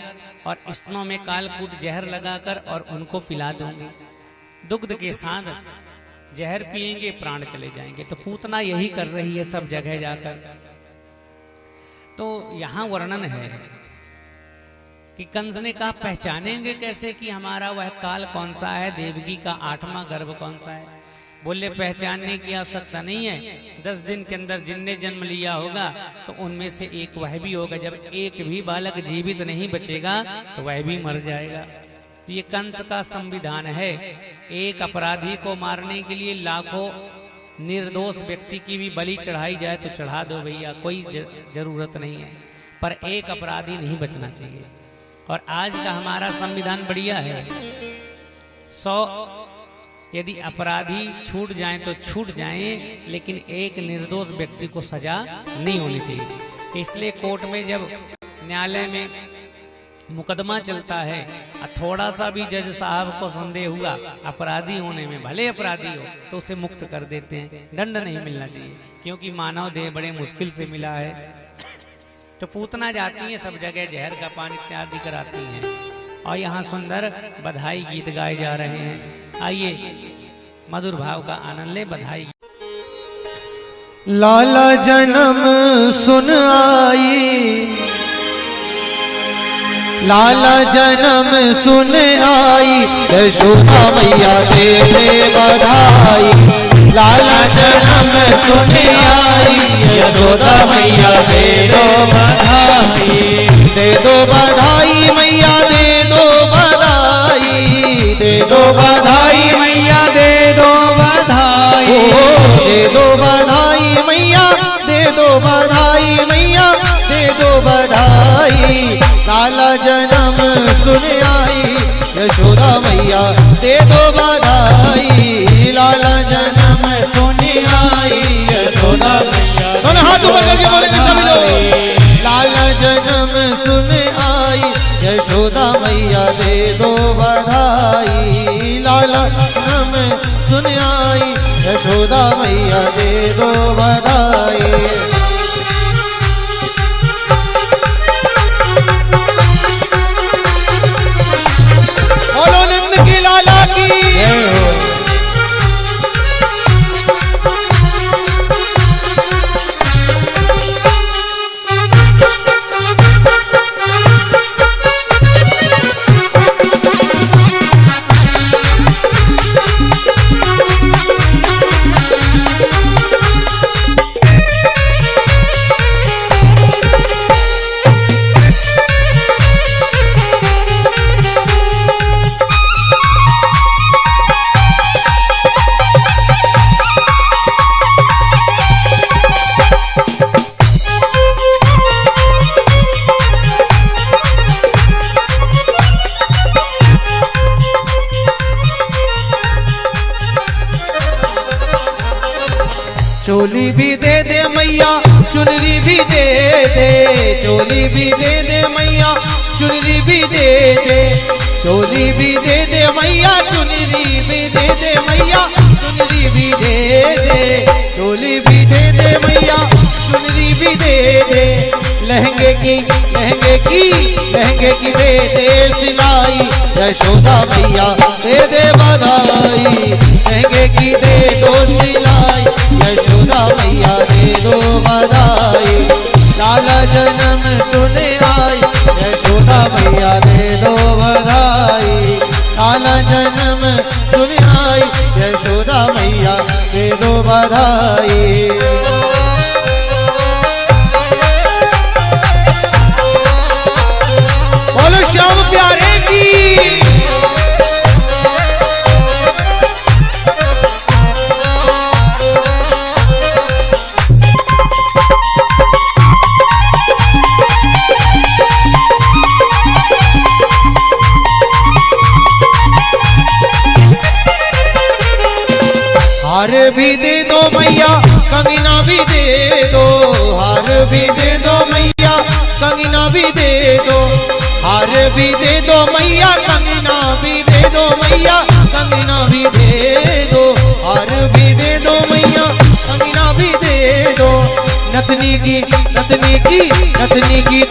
और स्तनों में कालकूट जहर लगाकर और उनको पिला दूंगी। दुग्ध के साथ जहर पिएंगे, प्राण चले जाएंगे। तो पूतना यही कर रही है सब जगह जाकर। तो यहां वर्णन है कि कंस ने कहा पहचानेंगे कैसे कि हमारा वह काल कौन सा है, देवकी का 8वां गर्भ कौन सा है? बोले पहचानने की आवश्यकता नहीं है। 10 दिन के अंदर जिनने जन्म लिया होगा तो उनमें से एक वह भी होगा। जब एक भी बालक जीवित नहीं बचेगा तो वह भी मर जाएगा। तो ये कंस का संविधान है। एक अपराधी को मारने के लिए लाखों निर्दोष व्यक्ति की भी बलि चढ़ाई जाए तो चढ़ा दो भैया, कोई जरूरत नहीं है, पर एक अपराधी नहीं बचना चाहिए। और आज का हमारा संविधान बढ़िया है। 100 यदि अपराधी छूट जाएं तो छूट जाएं, लेकिन एक निर्दोष व्यक्ति को सजा नहीं होनी चाहिए। इसलिए कोर्ट में जब न्यायालय में मुकदमा चलता है और थोड़ा सा भी जज साहब को संदेह हुआ अपराधी होने में, भले अपराधी हो, तो उसे मुक्त कर देते हैं। दंड नहीं मिलना चाहिए, क्योंकि मानव देह बड़े मुश्किल से मिला है। तो पूतना जाती है सब जगह, जहर का पानी इत्यादि कराती हैं। और यहाँ सुंदर बधाई गीत गाए जा रहे हैं। आइए मधुर भाव का आनंद ले। बधाई। लाला जन्म सुन आई, लाला जन्म सुन आई, यशोदा मैया दे दे बधाई। लाला जन्म सुन आई, यशोदा मैया दे दो बधाई। दे दो बधाई मैया, दे दो बधाई, दे दो बधाई मैया दे दो बधाई। दे दो बधाई मैया, दे दो बधाई मैया, दे दो बधाई। लाला जन्म सुन आई, यशोदा मैया दे दो बधाई। लाला जन्म सुन आई, यशोदा मैया। दोनों हाथ ऊपर करके बोलेंगे। दो बधाई, लाला जन्म सुन आई यशोदा मैया दे दो बधाई। बोलो नंद की लाला की जय हो। चोली भी दे दे मैया चुनरी भी दे दे, चोली भी दे दे मैया चुनरी भी दे दे, चोली भी दे दे मैया चुनरी भी दे दे मैया चुनरी भी दे दे, चोली भी दे दे मैया चुनरी भी दे दे, लहंगे की दे दे सिलाई यशोदा मैया दे दे बधाई, लहंगे की दे दो सिलाई यशोदा मैया दे दो बधाई, लाला जन्म सुने आई यशोदा मैया दे दो बधाई, लाला जन्म सुने आई यशोदा मैया दे दो बधाई। बोलो श्याम प्यारे की हार भी दे दो मैया कंगना भी दे दो, हार भी दे दो मैया कंगना भी दे दो, हार भी दे दो मैया कंगना भी दे दो मैया कंगना भी दे दो, हार भी दे दो मैया कंगना भी दे दो, नथनी की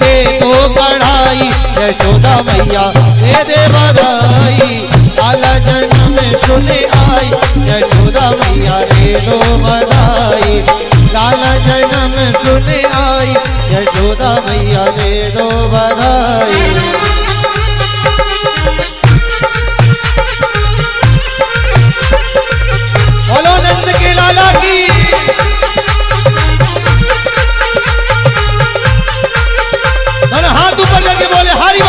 दे दो कढ़ाई यशोदा मैया दे दे बधाई, लाला जन्म सुने आई यशोदा मैया दे दो बधाई, लाला जन्म सुने आई यशोदा मैया दे दो बधाई। बोलो नंद के लाला की दोनों हाथ ऊपर करके बोले हरि बोल।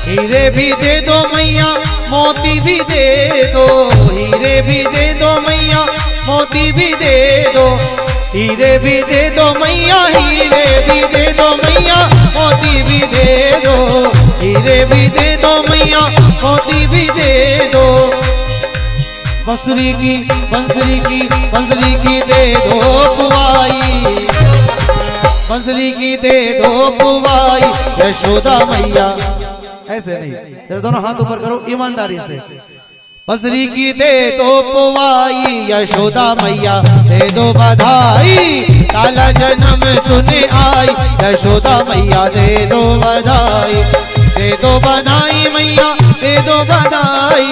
हीरे भी दे दो मैया मोती भी दे दो, हीरे भी दे दो मैया मोती भी दे दो, हीरे भी दे दो मैया हीरे भी दे दो मैया मोती भी दे दो, हीरे भी दे दो मैया मोती भी दे दो, बंसरी की दे दो पुआई, बंसरी की दे दो पुआई यशोदा मैया, ऐसे नहीं फिर दोनों हाथ ऊपर करो ईमानदारी से, बंसरी की दे दो पुआई यशोदा मैया दे दो बधाई, लाला जन्म सुने आई यशोदा मैया दे दो बधाई, दे दो बधाई मैया दे दो बधाई,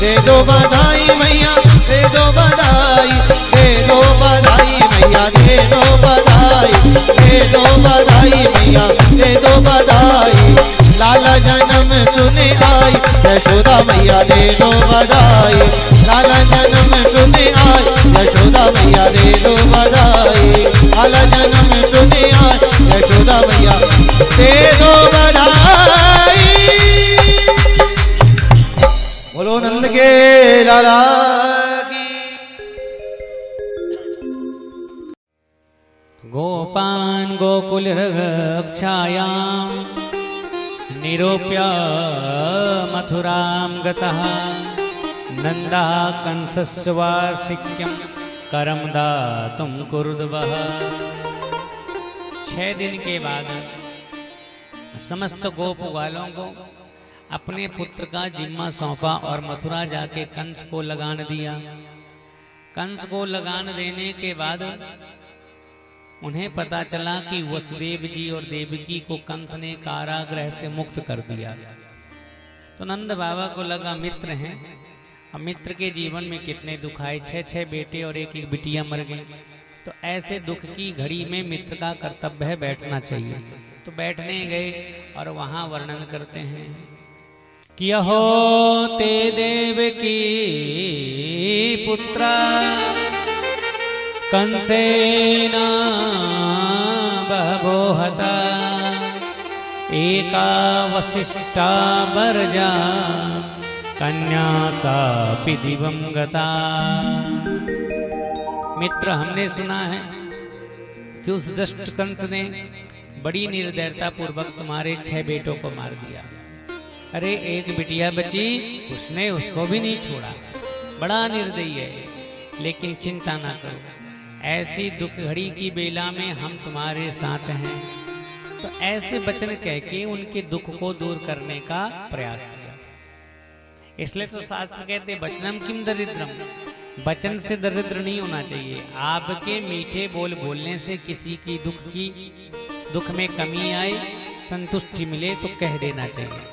दे दो बधाई मैया दे दो बधाई, दे दो बधाई मैया दे दो बधाई, दे दो बधाई मैया दे दो बधाई, लाला जन्म सुने आई यशोदा मैया दे दो बधाई, लाला जन्म सुने आई यशोदा मैया दे दो बधाई, लाला जन्म सुने आई यशोदा मैया दे दो बधाई। बोलो नंद के लाला की। गोपान गोकुल रक्षायां निरूप्य मथुरां गतः नंदा कंसस्य वार्षिक्यं करम दातुं कुरुद्वः। 6 दिन के बाद समस्त गोप ग्वालों को अपने पुत्र का जिम्मा सौंपा और मथुरा जाके कंस को लगान दिया। कंस को लगान देने के बाद उन्हें पता चला कि वसुदेव जी और देवकी को कंस ने कारागृह से मुक्त कर दिया। तो नंद बाबा को लगा मित्र हैं, अब मित्र के जीवन में कितने दुख आए, 6 बेटे और एक बिटिया मर गई। तो ऐसे दुख की घड़ी में मित्र का कर्तव्य है बैठना चाहिए। तो बैठने गए और वहां वर्णन करते हैं कि अहो ते देवकी पुत्र कंसेन बहवो हता एका वसिष्ठा वर्जा कन्या सापि दिवं गता। मित्र, हमने सुना है कि उस दुष्ट कंस ने बड़ी निर्दयता पूर्वक तुम्हारे 6 बेटों को मार दिया। अरे एक बिटिया बची, उसने उसको भी नहीं छोड़ा, बड़ा निर्दयी है। लेकिन चिंता ना करो, ऐसी दुख घड़ी की बेला में हम तुम्हारे साथ हैं। तो ऐसे वचन कह के उनके दुख को दूर करने का प्रयास किया। इसलिए तो शास्त्र कहते वचनम किम दरिद्रम, वचन से दरिद्र नहीं होना चाहिए। आपके मीठे बोल बोलने से किसी की दुख में कमी आए, संतुष्टि मिले तो कह देना चाहिए।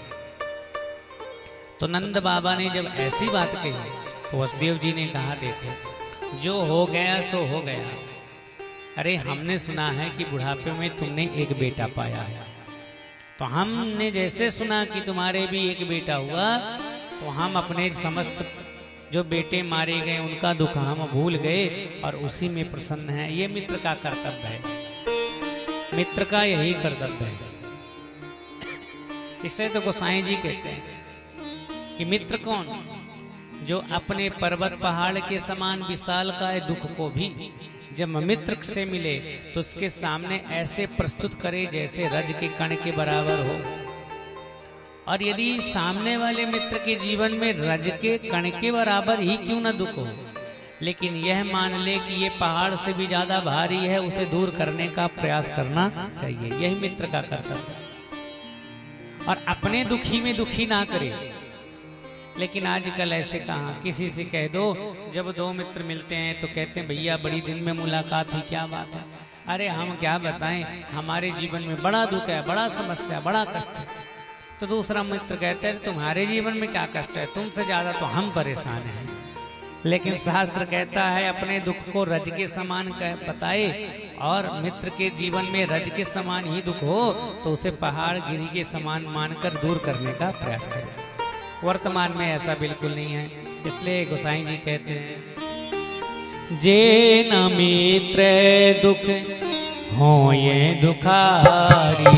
तो नंद बाबा ने जब ऐसी बात कही तो वसुदेव जी ने कहा देखो जो हो गया सो हो गया। अरे हमने सुना है कि बुढ़ापे में तुमने एक बेटा पाया है, तो हमने जैसे सुना कि तुम्हारे भी एक बेटा हुआ तो हम अपने समस्त जो बेटे मारे गए उनका दुख हम भूल गए और उसी में प्रसन्न है। ये मित्र का कर्तव्य है, मित्र का यही कर्तव्य है। इसे तो गोसाई जी कहते हैं कि मित्र कौन, जो अपने पर्वत पहाड़ के समान विशाल का दुख को भी जब मित्र से मिले तो उसके सामने ऐसे प्रस्तुत करे जैसे रज के कण के बराबर हो। और यदि सामने वाले मित्र के जीवन में रज के कण के बराबर ही क्यों ना दुख हो, लेकिन यह मान ले कि ये पहाड़ से भी ज्यादा भारी है, उसे दूर करने का प्रयास करना चाहिए। यही मित्र का कर्तव्य। और अपने दुखी में दुखी ना करे। लेकिन आजकल ऐसे कहा, किसी से कह दो, जब 2 मित्र मिलते हैं तो कहते हैं भैया बड़ी दिन में मुलाकात हुई, क्या बात है। अरे हम क्या बताएं, हमारे जीवन में बड़ा दुख है, बड़ा समस्या, बड़ा कष्ट है। तो दूसरा मित्र कहते हैं तुम्हारे जीवन में क्या कष्ट है, तुमसे ज्यादा तो हम परेशान हैं। लेकिन शास्त्र कहता है अपने दुख को रज के समान बताए, और मित्र के जीवन में रज के समान ही दुख हो तो उसे पहाड़ गिरी के समान मानकर दूर करने का प्रयास करें। वर्तमान में ऐसा बिल्कुल नहीं है। इसलिए गोसाई जी कहते हैं जे न मित्र दुख हो ये दुखारी,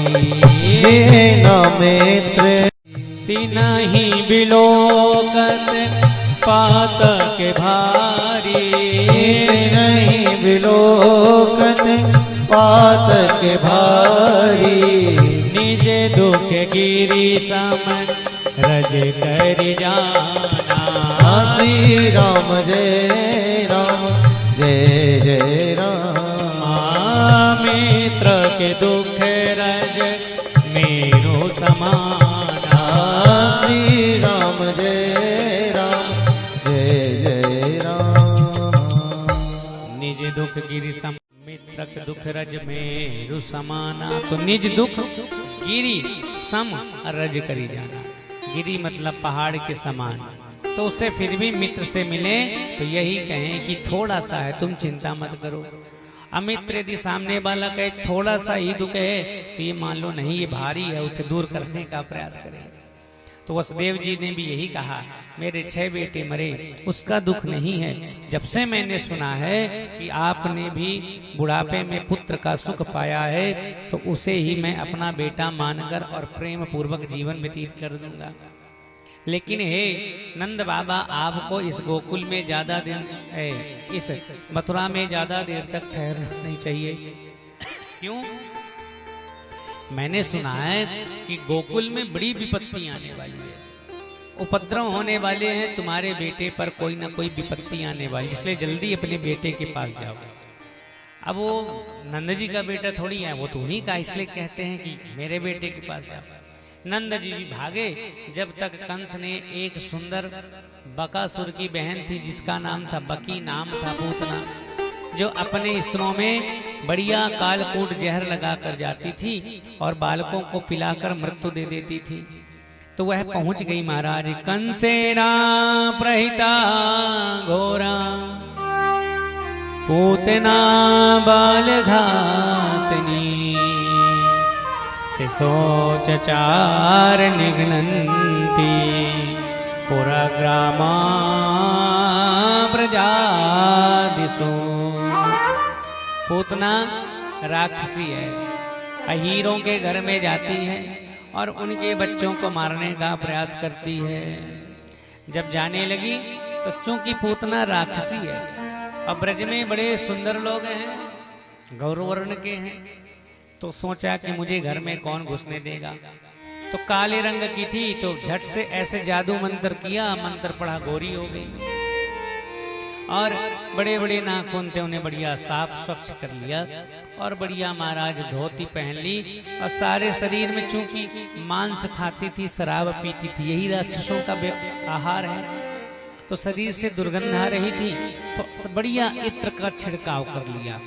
जे न मित्र तिनहि बिलोकत पातक भारी, नहीं बिलोकत पातक भारी, निज दुख गिरी सम रज कर जाना। श्री राम जय राम जय जय राम। मित्र के दुख रज मेरो समाना। श्री राम जय राम जय जय राम। निज दुख गिरि सम मित्रक दुख रज मेरु समाना। तो निज दुख गिरि सम रज करी जाना। गिरी मतलब पहाड़ के समान। तो उससे फिर भी मित्र से मिले तो यही कहें कि थोड़ा सा है, तुम चिंता मत करो। अमित्र यदि सामने वाला कहे थोड़ा सा ही दुख है तो ये मान लो नहीं ये भारी है, उसे दूर करने का प्रयास करें। तो वसुदेव जी ने भी यही कहा, मेरे 6 बेटे मरे उसका दुख नहीं है। जब से मैंने सुना है कि आपने भी बुढ़ापे में पुत्र का सुख पाया है तो उसे ही मैं अपना बेटा मानकर और प्रेम पूर्वक जीवन व्यतीत कर दूंगा। लेकिन हे नंद बाबा, आपको इस गोकुल में ज्यादा दिन इस मथुरा में ज्यादा देर तक ठहरना नहीं चाहिए। क्यों? मैंने सुना है कि गोकुल में बड़ी विपत्ति आने वाली है, उपद्रव होने वाले हैं, तुम्हारे बेटे पर कोई ना कोई विपत्ति आने वाली, इसलिए जल्दी अपने बेटे के पास जाओ। अब वो नंद जी का बेटा थोड़ी है, वो तो उन्हीं का, इसलिए कहते हैं कि मेरे बेटे के पास जाओ। नंद जी भागे, जब तक कंस ने एक सुंदर बकासुर की बहन थी जिसका नाम था बकी, नाम था पूतना, जो अपने स्त्रों में बढ़िया कालकूट जहर लगा कर जाती थी और बालकों को पिलाकर मृत्यु दे देती थी, तो वह पहुंच गई महाराज। कंसेना प्रहिता घोरा पूतना बाल घातनी शिशोच चार निघ्नन्ति पुरग्रामा प्रजादिशो। पूतना राक्षसी है, अहीरों के घर में जाती है और उनके बच्चों को मारने का प्रयास करती है। जब जाने लगी तो चूंकि पूतना राक्षसी है और ब्रज में बड़े सुंदर लोग हैं, गौरवर्ण के हैं, तो सोचा कि मुझे घर में कौन घुसने देगा। तो काले रंग की थी, तो झट से ऐसे जादू मंत्र किया, मंत्र पढ़ा, गोरी हो गई और बड़े बड़े नाखून थे, उन्हें बढ़िया साफ स्वच्छ कर लिया और बढ़िया महाराज धोती पहन ली और सारे शरीर में चूंकि मांस खाती थी, शराब पीती थी, यही राक्षसों का आहार है, तो शरीर से दुर्गंध आ रही थी, तो बढ़िया इत्र का छिड़काव कर लिया।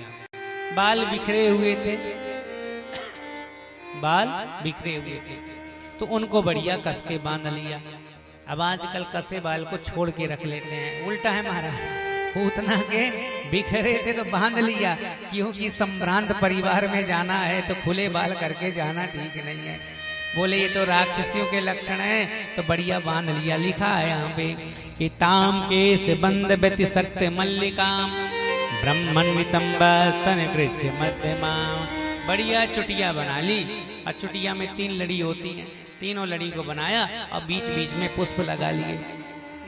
बाल बिखरे हुए थे, बाल बिखरे हुए थे, तो उनको बढ़िया कस के बांध लिया। अब आजकल कसे बाल को छोड़ के रख लेते हैं, उल्टा है महाराज, पूतना के बिखरे थे तो बांध लिया, क्योंकि संभ्रांत परिवार में जाना है तो खुले बाल करके जाना ठीक नहीं है। बोले ये तो राक्षसियों के लक्षण है, तो बढ़िया बांध लिया। लिखा है यहाँ पे कि ताम केश बंद व्यति सक्त मल्लिकाम ब्रह्मन्वितम स्तन कृच मध्यमा। बढ़िया चुटिया बना ली और चुटिया में 3 लड़ी होती हैं, तीनों लड़ी को बनाया और बीच बीच में पुष्प लगा लिए।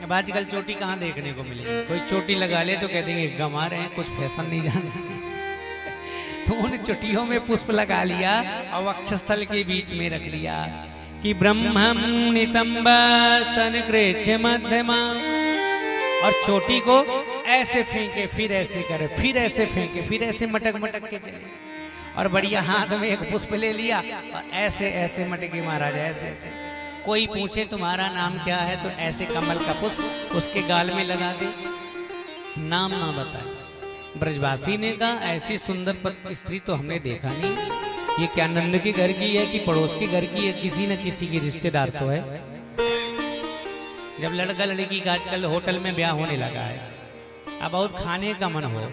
अब आजकल चोटी कहाँ देखने को मिलेगी, कोई चोटी लगा ले तो कह देंगे गंवा रहे हैं, कुछ फैशन नहीं जानते। तो उन चुटियों में पुष्प लगा लिया और वक्षस्थल के बीच में रख लिया कि ब्रह्मम नितंब स्तन कृच मध्यमा। और चोटी को ऐसे फेंके, फिर ऐसे करे, फिर ऐसे फेंके, फिर ऐसे मटक मटक के चले और बढ़िया हाथ में एक पुष्प ले लिया और ऐसे ऐसे मटके महाराज, ऐसे ऐसे। कोई पूछे तुम्हारा नाम क्या है तो ऐसे कमल का पुष्प उसके गाल में लगा दे, नाम ना बताए। ब्रजवासी ने कहा ऐसी सुंदर स्त्री तो हमने देखा नहीं, ये क्या नंद के घर की है कि पड़ोस के घर की है, किसी न किसी की रिश्तेदार तो है। जब लड़का लड़की का आजकल होटल में ब्याह होने लगा है, अब बहुत खाने का मन हो,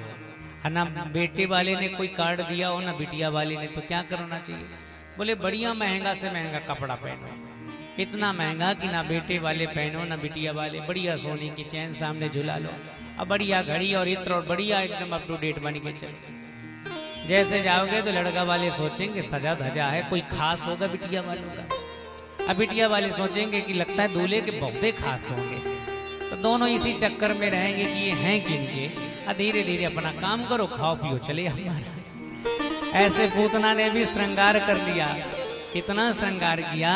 ना बेटे वाले ने कोई कार्ड दिया हो ना बिटिया वाले ने, तो क्या करना चाहिए? बोले बढ़िया महंगा से महंगा कपड़ा पहनो, इतना महंगा कि ना बेटे वाले पहनो ना बिटिया वाले, बढ़िया सोने की चैन सामने झुला लो और बढ़िया घड़ी और इत्र और बढ़िया एकदम अप टू डेट बन के चल। जैसे जाओगे तो लड़का वाले सोचेंगे सजा धजा है, कोई खास होगा बिटिया वालों का, अब बिटिया वाले सोचेंगे कि लगता है दूल्हे के बहुते खास होंगे, तो दोनों इसी चक्कर में रहेंगे कि ये हैं किनके। धीरे धीरे अपना काम करो, खाओ पियो चले हमारा। ऐसे पूतना ने भी श्रृंगार कर लिया, इतना श्रृंगार किया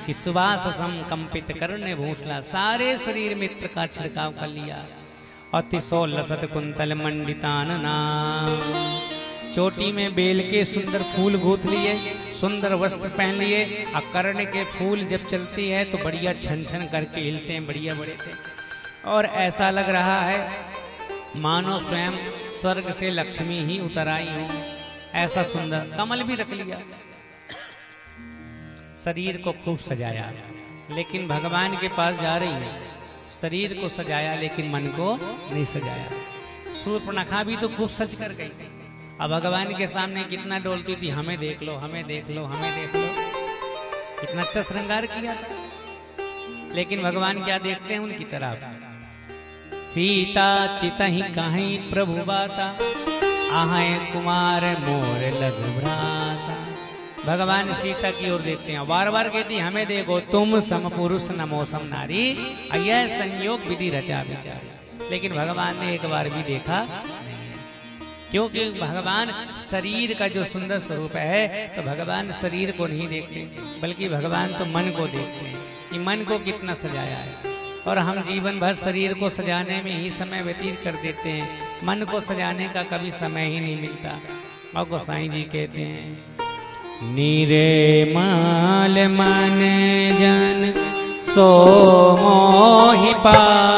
कि सुवाससम कंपित करने भूसला, सारे शरीर में इत्र का छिड़काव कर लिया। और तिसोल लसत कुंतल मंडितान नाम, चोटी में बेल के सुंदर फूल गूंथ लिए, सुंदर वस्त्र पहन लिए, और कर्ण के फूल जब चलती है तो बढ़िया छन छन करके हिलते हैं, बढ़िया बड़े थे। और ऐसा लग रहा है मानो स्वयं स्वर्ग से लक्ष्मी ही उतर आई हो, ऐसा सुंदर। कमल भी रख लिया, शरीर को खूब सजाया, लेकिन भगवान के पास जा रही है, शरीर को सजाया लेकिन मन को नहीं सजाया। शूर्पणखा भी तो खूब सज कर गई, अब भगवान के सामने कितना डोलती थी, हमें देख लो, हमें देख लो, हमें देख लो, कितना अच्छा श्रृंगार किया था। लेकिन भगवान क्या देखते हैं उनकी तरफ, सीता चितहि काहि प्रभु बाता, आहय कुमार मोर लघु भ्राता। भगवान सीता की ओर देखते हैं, बार बार कहती हमें देखो, तुम सम पुरुष नमो सम नारी, यह संयोग विधि रचा विचार। लेकिन भगवान ने एक बार भी देखा, क्योंकि भगवान शरीर का जो सुंदर स्वरूप है, तो भगवान शरीर को नहीं देखते, बल्कि भगवान तो मन को देखते हैं कि मन को कितना सजाया है। और हम जीवन भर शरीर को सजाने में ही समय व्यतीत कर देते हैं, मन को सजाने का कभी समय ही नहीं मिलता। और गोसाई जी कहते हैं, नीरे माल मन जन सो मोहि पाए,